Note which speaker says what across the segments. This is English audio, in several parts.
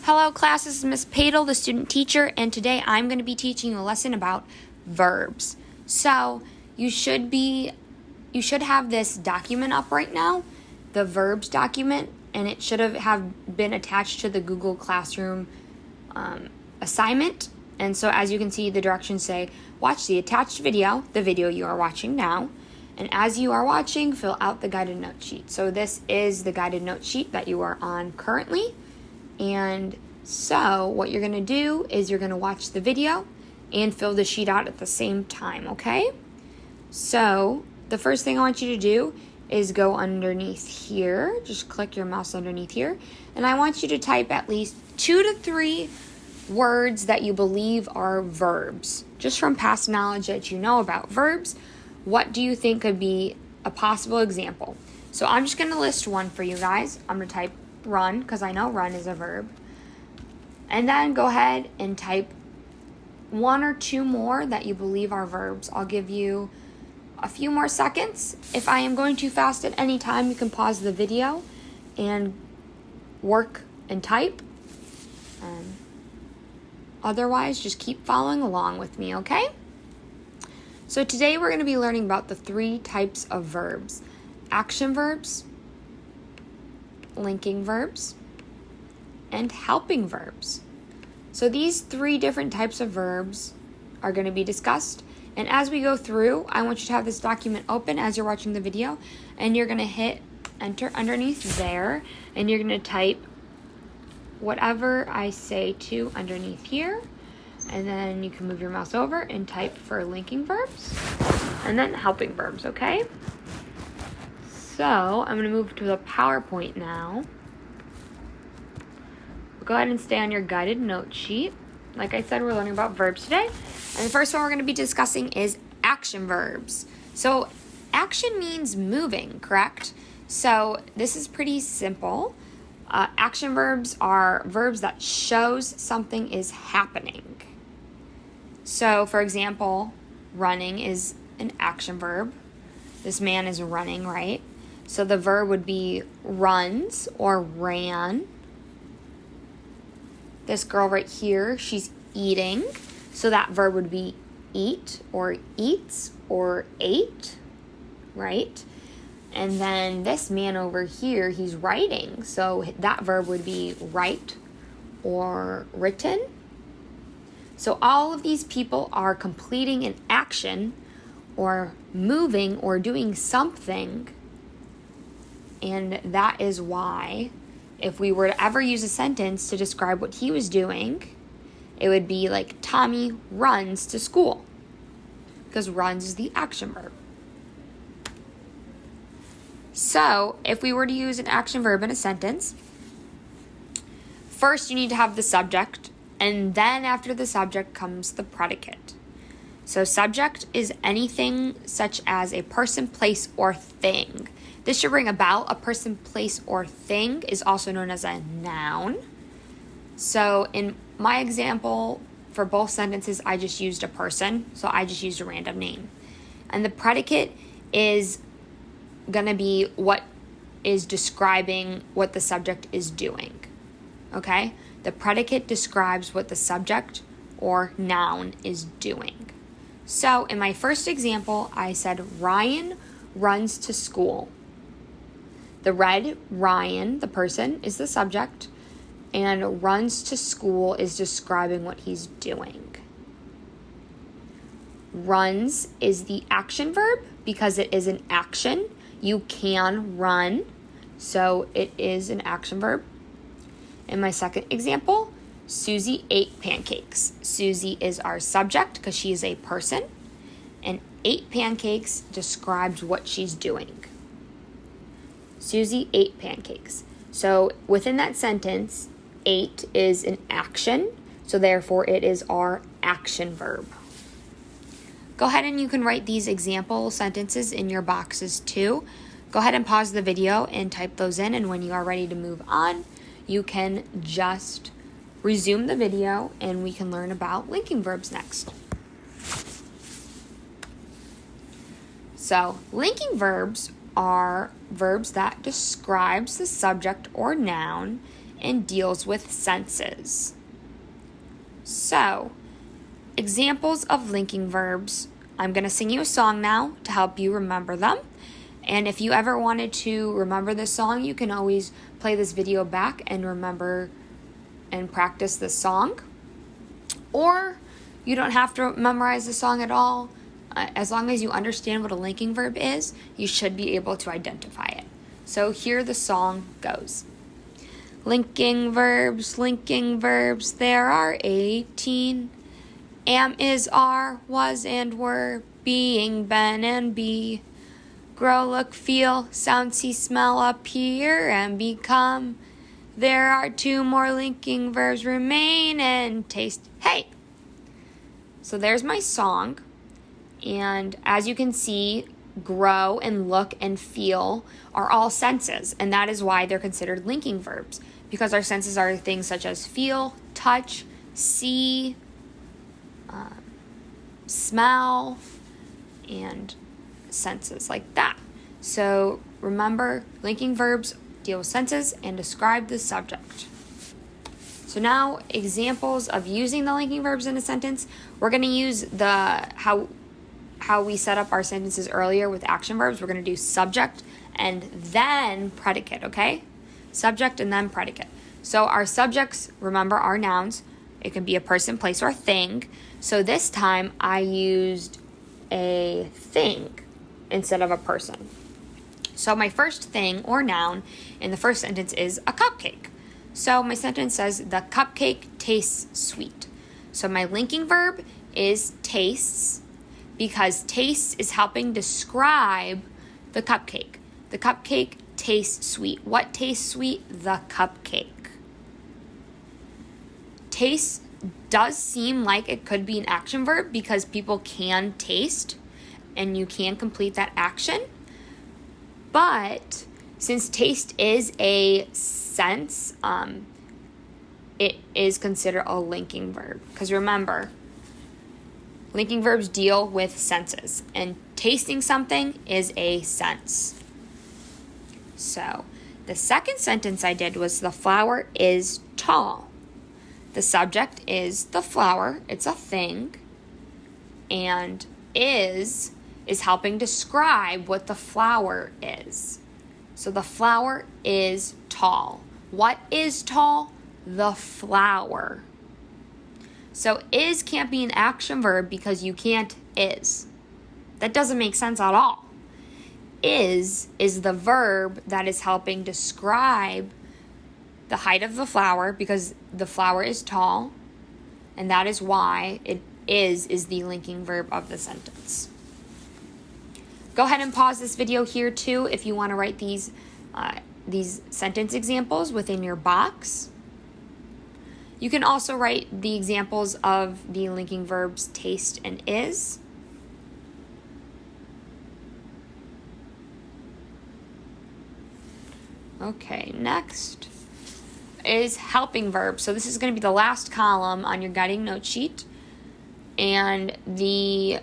Speaker 1: Hello class, this is Miss Padel, the student teacher, and today I'm going to be teaching you a lesson about verbs. So you should have this document up right now, the verbs document, and it should have been attached to the Google Classroom assignment. And so as you can see, the directions say, watch the attached video, the video you are watching now, and as you are watching, fill out the guided note sheet. So this is the guided note sheet that you are on currently. And so what you're going to do is you're going to watch the video and fill the sheet out at the same time, okay? So the first thing I want you to do is go underneath here. Just click your mouse underneath here. And I want you to type at least 2 to 3 words that you believe are verbs. Just from past knowledge that you know about verbs, what do you think could be a possible example? So I'm just going to list one for you guys. I'm going to type run, because I know run is a verb. And then go ahead and type 1 or 2 more that you believe are verbs. I'll give you a few more seconds. If I am going too fast at any time, you can pause the video and work and type. Otherwise, just keep following along with me, okay? So today we're going to be learning about the 3 types of verbs: action verbs, linking verbs, and helping verbs. So these 3 different types of verbs are going to be discussed. And as we go through, I want you to have this document open as you're watching the video, and you're going to hit enter underneath there, and you're going to type whatever I say to underneath here. And then you can move your mouse over and type for linking verbs and then helping verbs, okay? So I'm going to move to the PowerPoint now. Go ahead and stay on your guided note sheet. Like I said, we're learning about verbs today. And the first one we're going to be discussing is action verbs. So action means moving, correct? So this is pretty simple. Action verbs are verbs that shows something is happening. So for example, running is an action verb. This man is running, right? So the verb would be runs or ran. This girl right here, she's eating. So that verb would be eat or eats or ate, right? And then this man over here, he's writing. So that verb would be write or written. So all of these people are completing an action or moving or doing something. And that is why if we were to ever use a sentence to describe what he was doing, it would be like Tommy runs to school, because runs is the action verb. So if we were to use an action verb in a sentence, first you need to have the subject, and then after the subject comes the predicate. So subject is anything such as a person, place, or thing. This should ring a bell. A person, place, or thing is also known as a noun. So in my example, for both sentences, I just used a person. So I just used a random name. And the predicate is going to be what is describing what the subject is doing. Okay? The predicate describes what the subject or noun is doing. So in my first example, I said Ryan runs to school. The red Ryan, the person, is the subject, and runs to school is describing what he's doing. Runs is the action verb because it is an action. You can run, so it is an action verb. In my second example, Susie ate pancakes. Susie is our subject because she is a person, and ate pancakes describes what she's doing. Susie ate pancakes. So within that sentence, ate is an action, so therefore it is our action verb. Go ahead and you can write these example sentences in your boxes too. Go ahead and pause the video and type those in, and when you are ready to move on, you can just resume the video and we can learn about linking verbs next. So linking verbs are verbs that describes the subject or noun and deals with senses. So, examples of linking verbs. I'm going to sing you a song now to help you remember them. And if you ever wanted to remember this song, you can always play this video back and remember and practice this song. Or you don't have to memorize the song at all. As long as you understand what a linking verb is, you should be able to identify it. So here the song goes. Linking verbs, there are 18. Am, is, are, was, and were, being, been, and be. Grow, look, feel, sound, see, smell, appear, and become. There are 2 more linking verbs remain and taste. Hey! So there's my song. And as you can see, grow and look and feel are all senses. And that is why they're considered linking verbs. Because our senses are things such as feel, touch, see, smell, and senses like that. So remember, linking verbs deal with senses and describe the subject. So now, examples of using the linking verbs in a sentence. We're going to use how we set up our sentences earlier with action verbs. We're going to do subject and then predicate, okay? Subject and then predicate. So our subjects, remember, are nouns. It can be a person, place, or thing. So this time I used a thing instead of a person. So my first thing or noun in the first sentence is a cupcake. So my sentence says, the cupcake tastes sweet. So my linking verb is tastes, because taste is helping describe the cupcake. The cupcake tastes sweet. What tastes sweet? The cupcake. Taste does seem like it could be an action verb because people can taste and you can complete that action. But since taste is a sense, it is considered a linking verb. Because remember, linking verbs deal with senses, and tasting something is a sense. So, the second sentence I did was the flower is tall. The subject is the flower, it's a thing, and is helping describe what the flower is. So the flower is tall. What is tall? The flower. So is can't be an action verb because you can't is. That doesn't make sense at all. Is the verb that is helping describe the height of the flower because the flower is tall, and that is why it is the linking verb of the sentence. Go ahead and pause this video here too if you want to write these sentence examples within your box. You can also write the examples of the linking verbs taste and is. Okay, next is helping verbs. So this is going to be the last column on your guiding note sheet. And the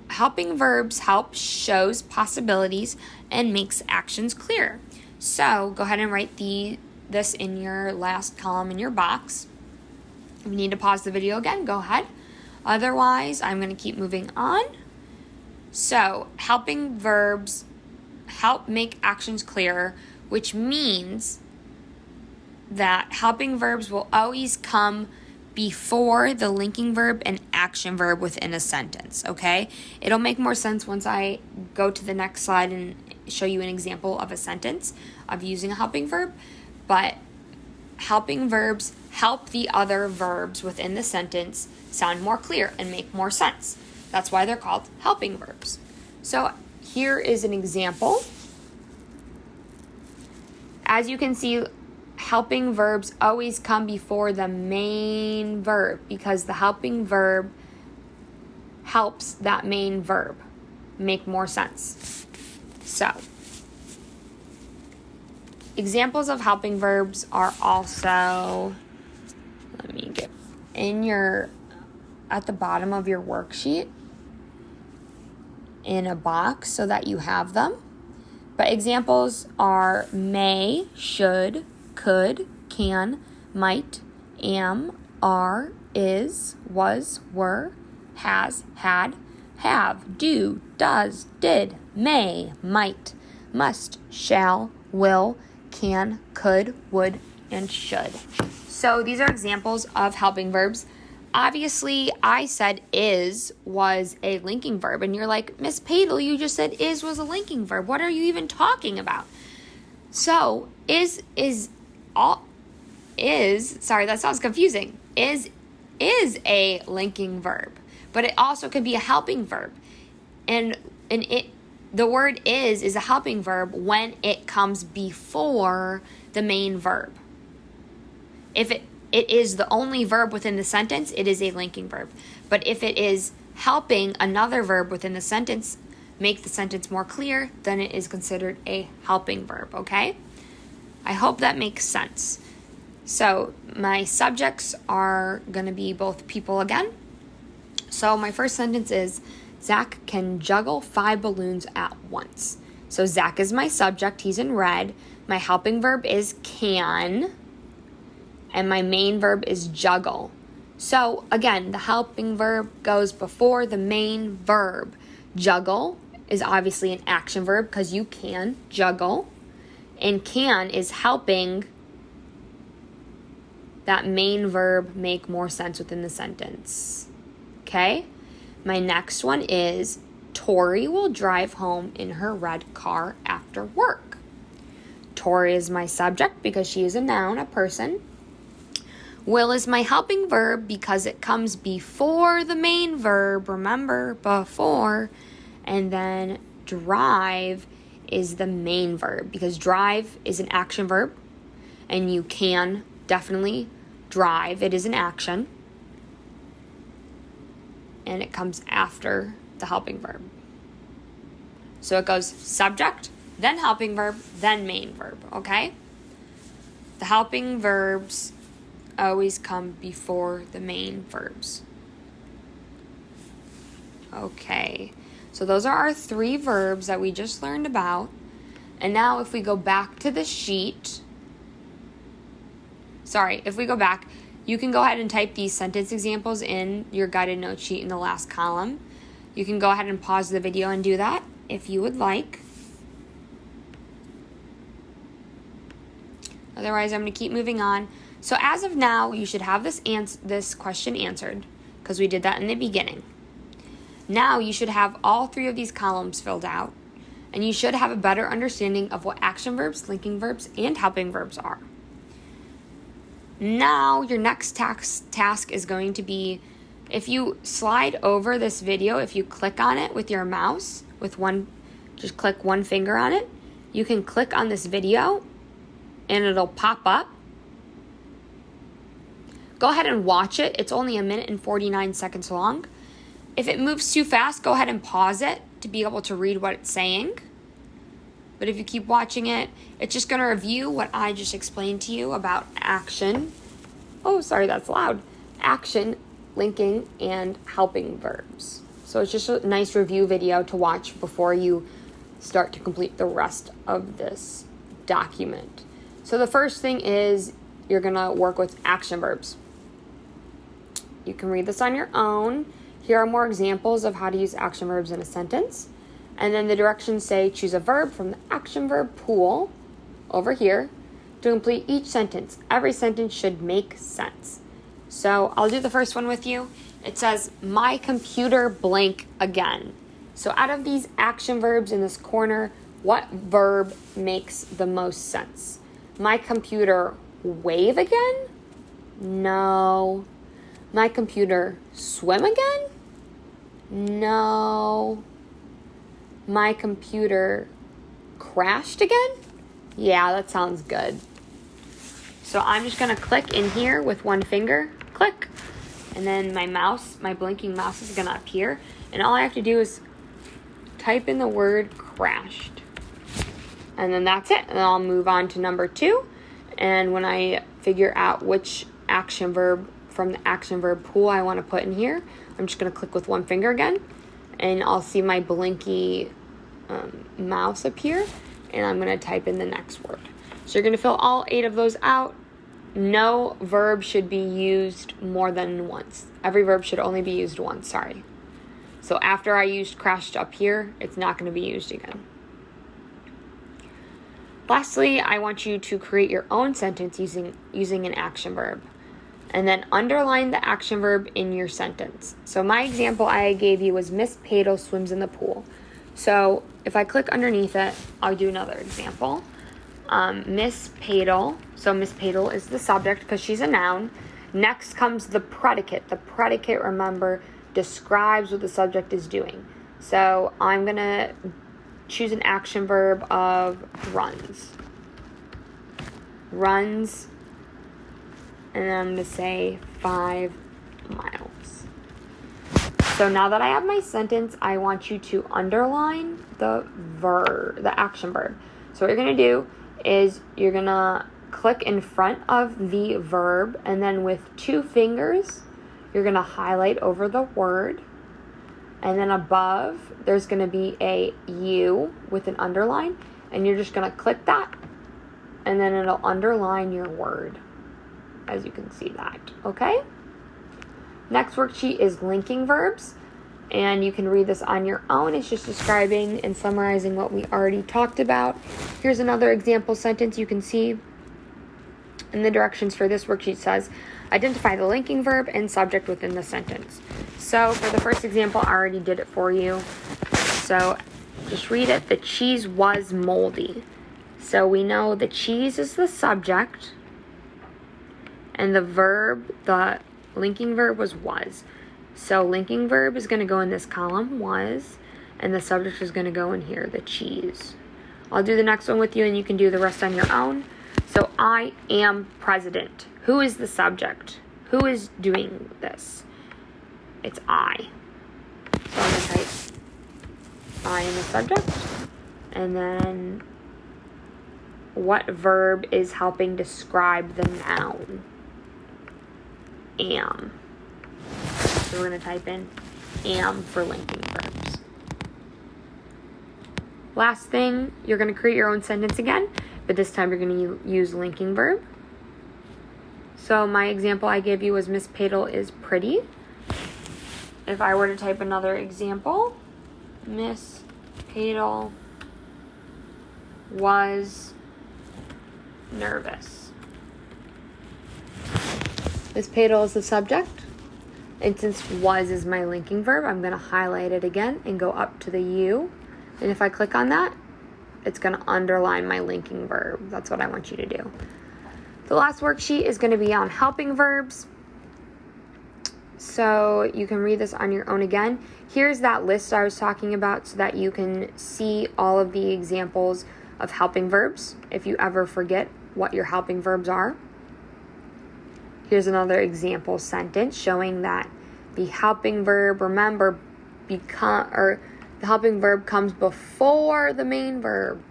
Speaker 1: helping verbs help shows possibilities and makes actions clear. So go ahead and write this in your last column in your box. If you need to pause the video again, go ahead. Otherwise, I'm going to keep moving on. So helping verbs help make actions clearer, which means that helping verbs will always come before the linking verb and action verb within a sentence, okay? It'll make more sense once I go to the next slide and show you an example of a sentence of using a helping verb, but helping verbs help the other verbs within the sentence sound more clear and make more sense. That's why they're called helping verbs. So here is an example. As you can see, helping verbs always come before the main verb because the helping verb helps that main verb make more sense. So, examples of helping verbs are also, let me get at the bottom of your worksheet in a box so that you have them. But examples are may, should, could, can, might, am, are, is, was, were, has, had, have, do, does, did, may, might, must, shall, will, can, could, would, and should. So these are examples of helping verbs. Obviously, I said is was a linking verb, and you're like, Miss Padel, you just said is was a linking verb. What are you even talking about? So sorry, that sounds confusing. Is a linking verb, but it also could be a helping verb. And the word is a helping verb when it comes before the main verb. If it is the only verb within the sentence, it is a linking verb. But if it is helping another verb within the sentence make the sentence more clear, then it is considered a helping verb, okay? I hope that makes sense. So my subjects are going to be both people again. So my first sentence is, Zach can juggle 5 balloons at once. So Zach is my subject. He's in red. My helping verb is can. And my main verb is juggle. So again, the helping verb goes before the main verb. Juggle is obviously an action verb because you can juggle. And can is helping that main verb make more sense within the sentence. Okay? My next one is, Tori will drive home in her red car after work. Tori is my subject because she is a noun, a person. Will is my helping verb because it comes before the main verb. Remember, before. And then drive is the main verb because drive is an action verb. And you can definitely drive. It is an action. And it comes after the helping verb. So it goes subject, then helping verb, then main verb, okay? The helping verbs always come before the main verbs. Okay, so those are our 3 verbs that we just learned about. And now if we go back to the sheet, you can go ahead and type these sentence examples in your guided note sheet in the last column. You can go ahead and pause the video and do that if you would like. Otherwise, I'm going to keep moving on. So as of now, you should have this question answered because we did that in the beginning. Now you should have all 3 of these columns filled out, and you should have a better understanding of what action verbs, linking verbs, and helping verbs are. Now your next task is going to be, if you slide over this video, if you click on it with your mouse, just click one finger on it, you can click on this video and it'll pop up. Go ahead and watch it. It's only 1 minute and 49 seconds long. If it moves too fast, go ahead and pause it to be able to read what it's saying. But if you keep watching it, it's just going to review what I just explained to you about action. Oh, sorry, that's loud. Action, linking, and helping verbs. So it's just a nice review video to watch before you start to complete the rest of this document. So the first thing is you're going to work with action verbs. You can read this on your own. Here are more examples of how to use action verbs in a sentence. And then the directions say choose a verb from the action verb pool over here to complete each sentence. Every sentence should make sense. So I'll do the first one with you. It says, my computer blank again. So out of these action verbs in this corner, what verb makes the most sense? My computer wave again? No. My computer swim again? No. My computer crashed again? Yeah, that sounds good. So I'm just going to click in here with one finger. Click. And then my blinking mouse is going to appear. And all I have to do is type in the word crashed. And then that's it. And then I'll move on to number 2. And when I figure out which action verb from the action verb pool I want to put in here, I'm just going to click with one finger again. And I'll see my blinky mouse appear. And I'm going to type in the next word. So you're going to fill all 8 of those out. no verb should be used more than once. Every verb should only be used once, sorry. So after I used crashed up here, it's not going to be used again. Lastly, I want you to create your own sentence using an action verb. And then underline the action verb in your sentence. So my example I gave you was Miss Patel swims in the pool. So if I click underneath it, I'll do another example. Miss Patel. So Miss Patel is the subject because she's a noun. Next comes the predicate. The predicate, remember, describes what the subject is doing. So I'm going to choose an action verb of runs. Runs. And then I'm going to say 5 miles. So now that I have my sentence, I want you to underline the action verb. So what you're going to do is you're going to click in front of the verb, and then with 2 fingers, you're going to highlight over the word. And then above, there's going to be a U with an underline, and you're just going to click that, and then it'll underline your word, as you can see that, okay? Next worksheet is linking verbs, and you can read this on your own. It's just describing and summarizing what we already talked about. Here's another example sentence you can see. And the directions for this worksheet says, identify the linking verb and subject within the sentence. So for the first example, I already did it for you. So just read it. The cheese was moldy. So we know the cheese is the subject, and the verb, the linking verb was. So linking verb is going to go in this column, was, and the subject is going to go in here, the cheese. I'll do the next one with you, and you can do the rest on your own. So I am president. Who is the subject? Who is doing this? It's I. So I'm going to type I in the subject, and then what verb is helping describe the noun? Am. So we're going to type in am for linking verbs. Last thing, you're going to create your own sentence again, but this time you're going to use linking verb. So my example I gave you was Miss Patel is pretty. If I were to type another example, Miss Patel was nervous. Miss Patel is the subject. And since was is my linking verb, I'm going to highlight it again and go up to the U. And if I click on that, it's going to underline my linking verb. That's what I want you to do. The last worksheet is going to be on helping verbs. So you can read this on your own again. Here's that list I was talking about so that you can see all of the examples of helping verbs if you ever forget what your helping verbs are. Here's another example sentence showing that the helping verb, remember, the helping verb comes before the main verb.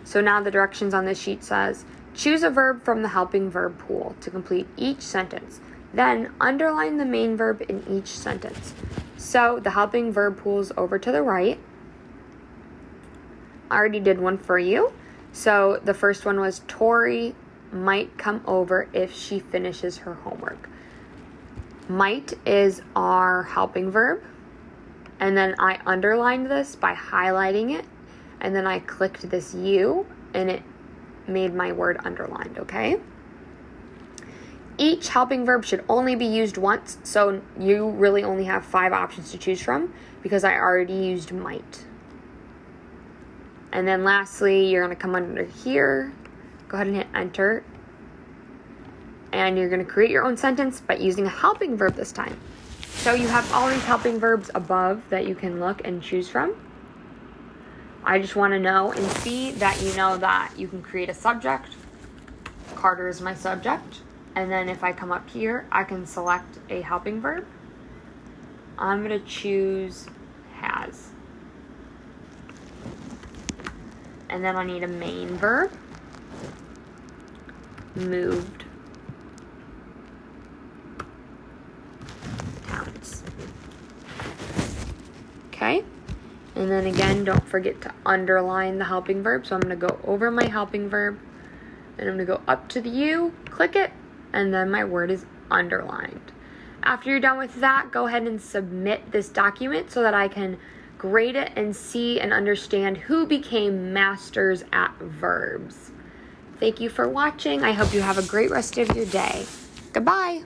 Speaker 1: So now the directions on this sheet says, choose a verb from the helping verb pool to complete each sentence. Then underline the main verb in each sentence. So the helping verb pool is over to the right. I already did one for you. So the first one was Tori might come over if she finishes her homework. Might is our helping verb. And then I underlined this by highlighting it. And then I clicked this U and it made my word underlined, okay? Each helping verb should only be used once. So you really only have 5 options to choose from because I already used might. And then lastly, you're going to come under here. Go ahead and hit enter. And you're going to create your own sentence by using a helping verb this time. So you have all these helping verbs above that you can look and choose from. I just want to know and see that you know that you can create a subject. Carter is my subject. And then if I come up here, I can select a helping verb. I'm going to choose has. And then I need a main verb. Moved. Towns. Okay. And then again, don't forget to underline the helping verb. So I'm going to go over my helping verb, and I'm going to go up to the U, click it, and then my word is underlined. After you're done with that, go ahead and submit this document so that I can grade it and see and understand who became masters at verbs. Thank you for watching. I hope you have a great rest of your day. Goodbye.